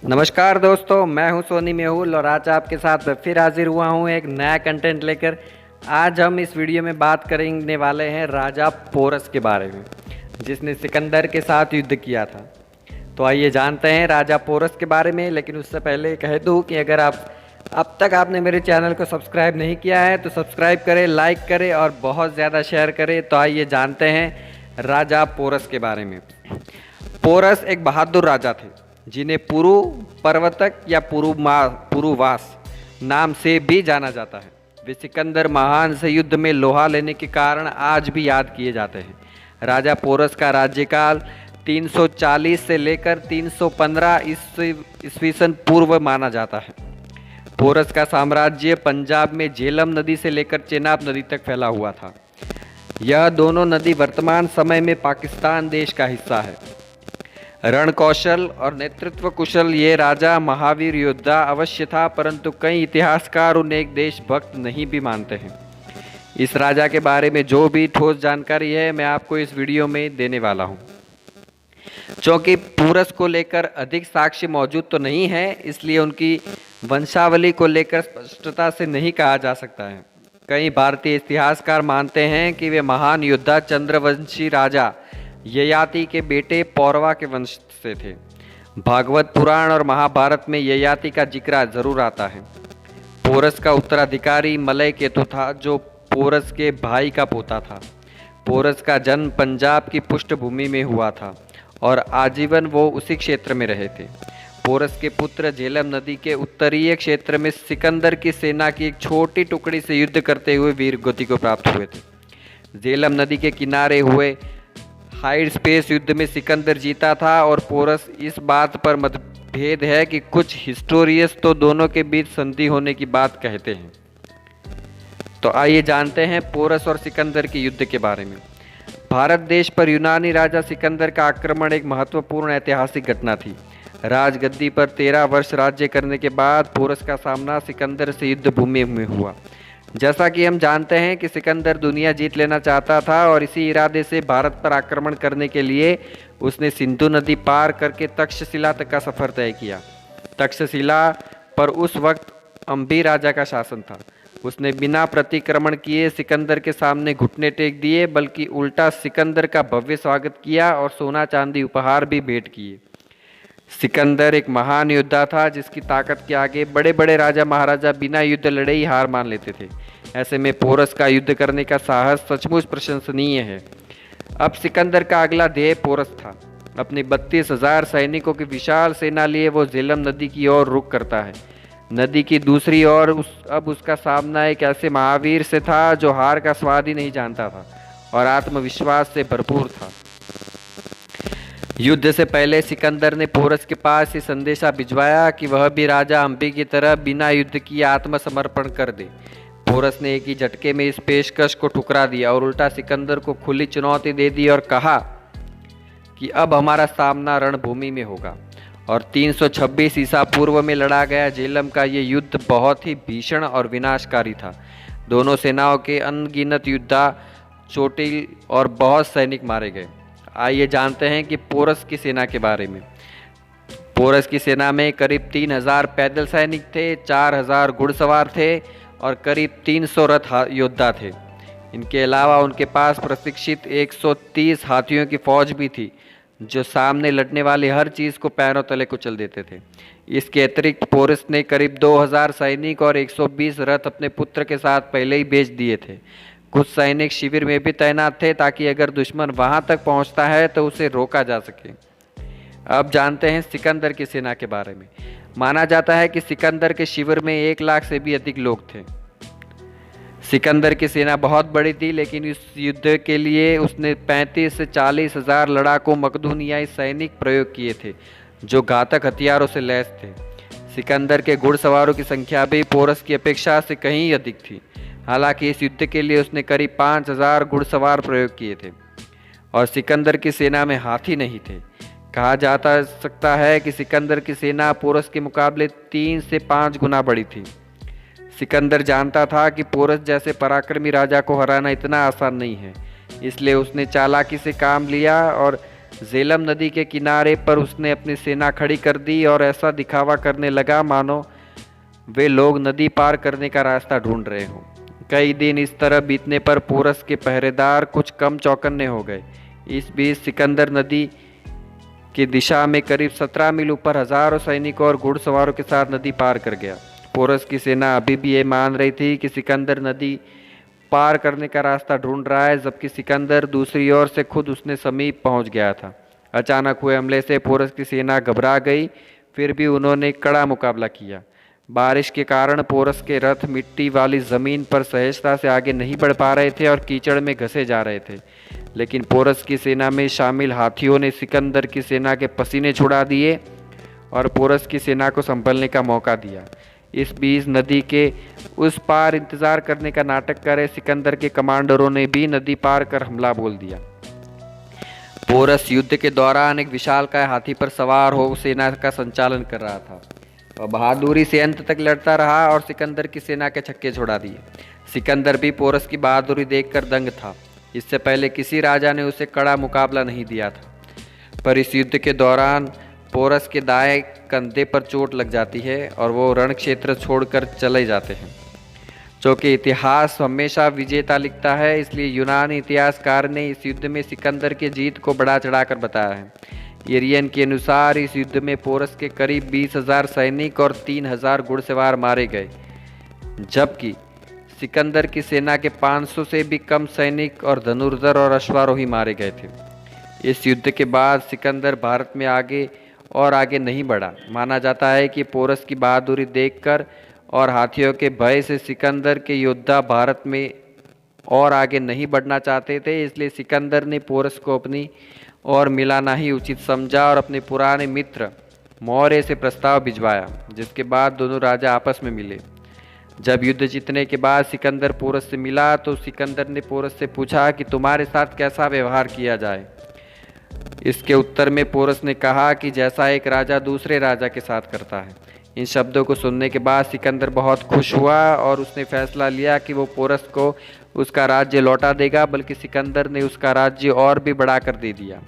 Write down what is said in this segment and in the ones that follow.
नमस्कार दोस्तों, मैं हूं सोनी मेहुल और आज आपके साथ मैं फिर हाजिर हुआ हूं एक नया कंटेंट लेकर। आज हम इस वीडियो में बात करने वाले हैं राजा पोरस के बारे में, जिसने सिकंदर के साथ युद्ध किया था। तो आइए जानते हैं राजा पोरस के बारे में। लेकिन उससे पहले कह दूं कि अगर आप अब तक आपने मेरे चैनल को सब्सक्राइब नहीं किया है तो सब्सक्राइब करें, लाइक करें और बहुत ज़्यादा शेयर करें। तो आइए जानते हैं राजा पोरस के बारे में। पोरस एक बहादुर राजा थे जिन्हें पुरु पर्वतक या पुरुवास नाम से भी जाना जाता है। वे सिकंदर महान से युद्ध में लोहा लेने के कारण आज भी याद किए जाते हैं। राजा पोरस का राज्यकाल 340 से लेकर 315 ईस्वी सन पूर्व माना जाता है। पोरस का साम्राज्य पंजाब में झेलम नदी से लेकर चेनाब नदी तक फैला हुआ था। यह दोनों नदी वर्तमान समय में पाकिस्तान देश का हिस्सा है। रण कौशल और नेतृत्व कुशल ये राजा महावीर योद्धा अवश्य था, परंतु कई इतिहासकार उन्हें एक देशभक्त नहीं भी मानते हैं। इस राजा के बारे में जो भी ठोस जानकारी है मैं आपको इस वीडियो में देने वाला हूं। क्योंकि पोरस को लेकर अधिक साक्ष्य मौजूद तो नहीं है, इसलिए उनकी वंशावली को लेकर स्पष्टता से नहीं कहा जा सकता है। कई भारतीय इतिहासकार मानते हैं कि वे महान योद्धा चंद्रवंशी राजा ययाति के बेटे पौरवा के वंश से थे। भागवत पुराण और महाभारत में ययाति का जिक्र जरूर आता है। पोरस का उत्तराधिकारी मलय केतु था, जो पोरस के भाई का पोता था। पोरस का जन्म पंजाब की पृष्ठभूमि में हुआ था और आजीवन वो उसी क्षेत्र में रहे थे। पोरस के पुत्र झेलम नदी के उत्तरीय क्षेत्र में सिकंदर की सेना की एक छोटी टुकड़ी से युद्ध करते हुए वीर गति को प्राप्त हुए थे। झेलम नदी के किनारे हुए हाइड स्पेस युद्ध में सिकंदर जीता था और पोरस इस बात पर मतभेद है कि कुछ हिस्टोरियंस तो दोनों के बीच संधि होने की बात कहते हैं। तो आइए जानते हैं पोरस और सिकंदर के युद्ध के बारे में। भारत देश पर यूनानी राजा सिकंदर का आक्रमण एक महत्वपूर्ण ऐतिहासिक घटना थी। राजगद्दी पर 13 वर्ष राज्य करने के बाद पोरस का सामना सिकंदर से युद्ध भूमि में हुआ। जैसा कि हम जानते हैं कि सिकंदर दुनिया जीत लेना चाहता था और इसी इरादे से भारत पर आक्रमण करने के लिए उसने सिंधु नदी पार करके तक्षशिला तक का सफर तय किया। तक्षशिला पर उस वक्त अम्बी राजा का शासन था। उसने बिना प्रतिक्रमण किए सिकंदर के सामने घुटने टेक दिए, बल्कि उल्टा सिकंदर का भव्य स्वागत किया और सोना चांदी उपहार भी भेंट किए। सिकंदर एक महान योद्धा था जिसकी ताकत के आगे बड़े बड़े राजा महाराजा बिना युद्ध लड़े ही हार मान लेते थे। ऐसे में पोरस का युद्ध करने का साहस सचमुच प्रशंसनीय है। अब सिकंदर का अगला ध्येय पोरस था। अपने 32,000 सैनिकों की विशाल सेना लिए वो झेलम नदी की ओर रुख करता है। नदी की दूसरी ओर अब उसका सामना एक ऐसे महावीर से था जो हार का स्वाद ही नहीं जानता था और आत्मविश्वास से भरपूर था। युद्ध से पहले सिकंदर ने पोरस के पास ये संदेशा भिजवाया कि वह भी राजा अम्बी की तरह बिना युद्ध किए आत्मसमर्पण कर दे। पोरस ने एक ही झटके में इस पेशकश को ठुकरा दिया और उल्टा सिकंदर को खुली चुनौती दे दी और कहा कि अब हमारा सामना रणभूमि में होगा। और 326 ईसा पूर्व में लड़ा गया झेलम का ये युद्ध बहुत ही भीषण और विनाशकारी था। दोनों सेनाओं के अनगिनत योद्धा, चोटिल और बहुत सैनिक मारे गए। आइए जानते हैं कि पोरस की सेना के बारे में। पोरस की सेना में करीब 3,000 पैदल सैनिक थे, 4,000 घुड़सवार थे और करीब 300 रथ योद्धा थे। इनके अलावा उनके पास प्रशिक्षित 130 हाथियों की फौज भी थी, जो सामने लड़ने वाली हर चीज़ को पैरों तले कुचल देते थे। इसके अतिरिक्त पोरस ने करीब 2,000 सैनिक और 120 रथ अपने पुत्र के साथ पहले ही भेज दिए थे। कुछ सैनिक शिविर में भी तैनात थे ताकि अगर दुश्मन वहां तक पहुंचता है तो उसे रोका जा सके। अब जानते हैं सिकंदर की सेना के बारे में। माना जाता है कि सिकंदर के शिविर में 1 लाख से भी अधिक लोग थे। सिकंदर की सेना बहुत बड़ी थी, लेकिन इस युद्ध के लिए उसने 35 से 40 हजार लड़ाकू मकदूनियाई सैनिक प्रयोग किए थे, जो घातक हथियारों से लैस थे। सिकंदर के घुड़सवारों की संख्या भी पोरस की अपेक्षा से कहीं अधिक थी। हालांकि इस युद्ध के लिए उसने करीब 5,000 घुड़सवार प्रयोग किए थे और सिकंदर की सेना में हाथी नहीं थे। कहा जाता सकता है कि सिकंदर की सेना पोरस के मुकाबले 3 से 5 गुना बड़ी थी। सिकंदर जानता था कि पोरस जैसे पराक्रमी राजा को हराना इतना आसान नहीं है, इसलिए उसने चालाकी से काम लिया और झेलम नदी के किनारे पर उसने अपनी सेना खड़ी कर दी और ऐसा दिखावा करने लगा मानो वे लोग नदी पार करने का रास्ता ढूंढ रहे हों। कई दिन इस तरह बीतने पर पोरस के पहरेदार कुछ कम चौकन्ने हो गए। इस बीच सिकंदर नदी की दिशा में करीब 17 मील ऊपर हजारों सैनिकों और घुड़सवारों के साथ नदी पार कर गया। पोरस की सेना अभी भी ये मान रही थी कि सिकंदर नदी पार करने का रास्ता ढूंढ रहा है, जबकि सिकंदर दूसरी ओर से खुद उसने समीप पहुंच गया था। अचानक हुए हमले से पोरस की सेना घबरा गई, फिर भी उन्होंने कड़ा मुकाबला किया। बारिश के कारण पोरस के रथ मिट्टी वाली जमीन पर सहजता से आगे नहीं बढ़ पा रहे थे और कीचड़ में घसे जा रहे थे। लेकिन पोरस की सेना में शामिल हाथियों ने सिकंदर की सेना के पसीने छुड़ा दिए और पोरस की सेना को संभलने का मौका दिया। इस बीच नदी के उस पार इंतजार करने का नाटक करे सिकंदर के कमांडरों ने भी नदी पार कर हमला बोल दिया। पोरस युद्ध के दौरान एक विशालकाय हाथी पर सवार हो सेना का संचालन कर रहा था और बहादुरी से अंत तक लड़ता रहा और सिकंदर की सेना के छक्के छोड़ा दिए। सिकंदर भी पोरस की बहादुरी देखकर दंग था। इससे पहले किसी राजा ने उसे कड़ा मुकाबला नहीं दिया था। पर इस युद्ध के दौरान पोरस के दाएं कंधे पर चोट लग जाती है और वो रण क्षेत्र छोड़कर चले जाते हैं। चूँकि इतिहास हमेशा विजेता लिखता है, इसलिए यूनानी इतिहासकार ने इस युद्ध में सिकंदर की जीत को बढ़ा चढ़ाकर बताया है। एरियन के अनुसार इस युद्ध में पोरस के करीब 20,000 सैनिक और 3,000 घुड़सवार मारे गए, जबकि सिकंदर की सेना के 500 से भी कम सैनिक और धनुर्धर और अश्वारोही मारे गए थे। इस युद्ध के बाद सिकंदर भारत में आगे नहीं बढ़ा। माना जाता है कि पोरस की बहादुरी देखकर और हाथियों के भय से सिकंदर के योद्धा भारत में और आगे नहीं बढ़ना चाहते थे, इसलिए सिकंदर ने पोरस को अपनी और मिलाना ही उचित समझा और अपने पुराने मित्र मौर्य से प्रस्ताव भिजवाया, जिसके बाद दोनों राजा आपस में मिले। जब युद्ध जीतने के बाद सिकंदर पोरस से मिला तो सिकंदर ने पोरस से पूछा कि तुम्हारे साथ कैसा व्यवहार किया जाए। इसके उत्तर में पोरस ने कहा कि जैसा एक राजा दूसरे राजा के साथ करता है। इन शब्दों को सुनने के बाद सिकंदर बहुत खुश हुआ और उसने फैसला लिया कि वो पोरस को उसका राज्य लौटा देगा, बल्कि सिकंदर ने उसका राज्य और भी बढ़ाकर दे दिया।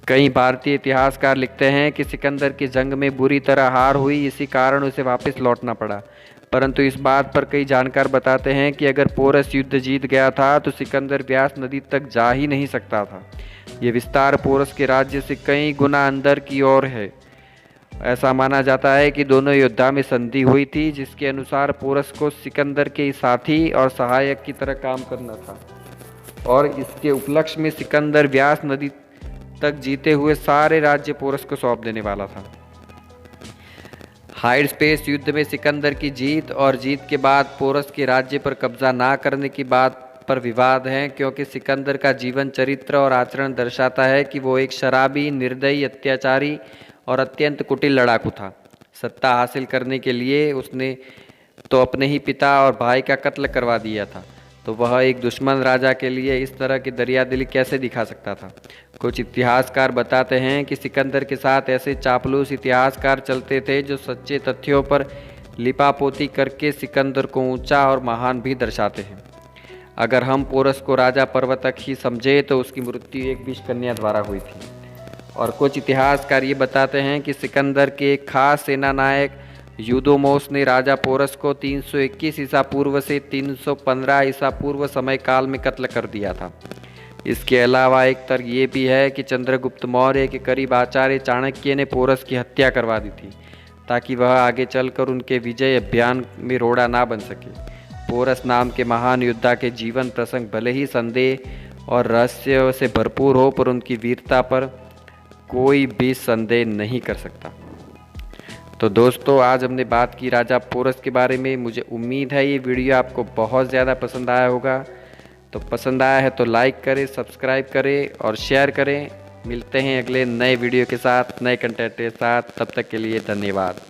कई भारतीय इतिहासकार लिखते हैं कि सिकंदर की जंग में बुरी तरह हार हुई, इसी कारण उसे वापस लौटना पड़ा। परंतु इस बात पर कई जानकार बताते हैं कि अगर पोरस युद्ध जीत गया था तो सिकंदर व्यास नदी तक जा ही नहीं सकता था। ये विस्तार पोरस के राज्य से कई गुना अंदर की ओर है। ऐसा माना जाता है कि दोनों योद्धा में संधि हुई थी, जिसके अनुसार पोरस को सिकंदर के साथी और सहायक की तरह काम करना था और इसके उपलक्ष्य में सिकंदर व्यास नदी तक जीते हुए सारे राज्य पोरस को सौंप देने वाला था। हाइड स्पेस युद्ध में सिकंदर की जीत और जीत के बाद पोरस के राज्य पर कब्जा ना करने की बात पर विवाद है, क्योंकि सिकंदर का जीवन चरित्र और आचरण दर्शाता है कि वो एक शराबी, निर्दयी, अत्याचारी और अत्यंत कुटिल लड़ाकू था। सत्ता हासिल करने के लिए उसने तो अपने ही पिता और भाई का कत्ल करवा दिया था, तो वह एक दुश्मन राजा के लिए इस तरह की दरियादिली कैसे दिखा सकता था। कुछ इतिहासकार बताते हैं कि सिकंदर के साथ ऐसे चापलूस इतिहासकार चलते थे जो सच्चे तथ्यों पर लिपापोती करके सिकंदर को ऊंचा और महान भी दर्शाते हैं। अगर हम पोरस को राजा पर्वतक ही समझे तो उसकी मृत्यु एक विषकन्या द्वारा हुई थी। और कुछ इतिहासकार ये बताते हैं कि सिकंदर के एक खास सेना नायक यूदोमोस ने राजा पोरस को 321 ईसा पूर्व से 315 ईसा पूर्व समय काल में कत्ल कर दिया था। इसके अलावा एक तर्क ये भी है कि चंद्रगुप्त मौर्य के करीब आचार्य चाणक्य ने पोरस की हत्या करवा दी थी, ताकि वह आगे चलकर उनके विजय अभियान में रोड़ा ना बन सके। पोरस नाम के महान योद्धा के जीवन प्रसंग भले ही संदेह और रहस्य से भरपूर हो, पर उनकी वीरता पर कोई भी संदेह नहीं कर सकता। तो दोस्तों, आज हमने बात की राजा पोरस के बारे में। मुझे उम्मीद है ये वीडियो आपको बहुत ज़्यादा पसंद आया होगा। तो पसंद आया है तो लाइक करें, सब्सक्राइब करें और शेयर करें। मिलते हैं अगले नए वीडियो के साथ, नए कंटेंट के साथ। तब तक के लिए धन्यवाद।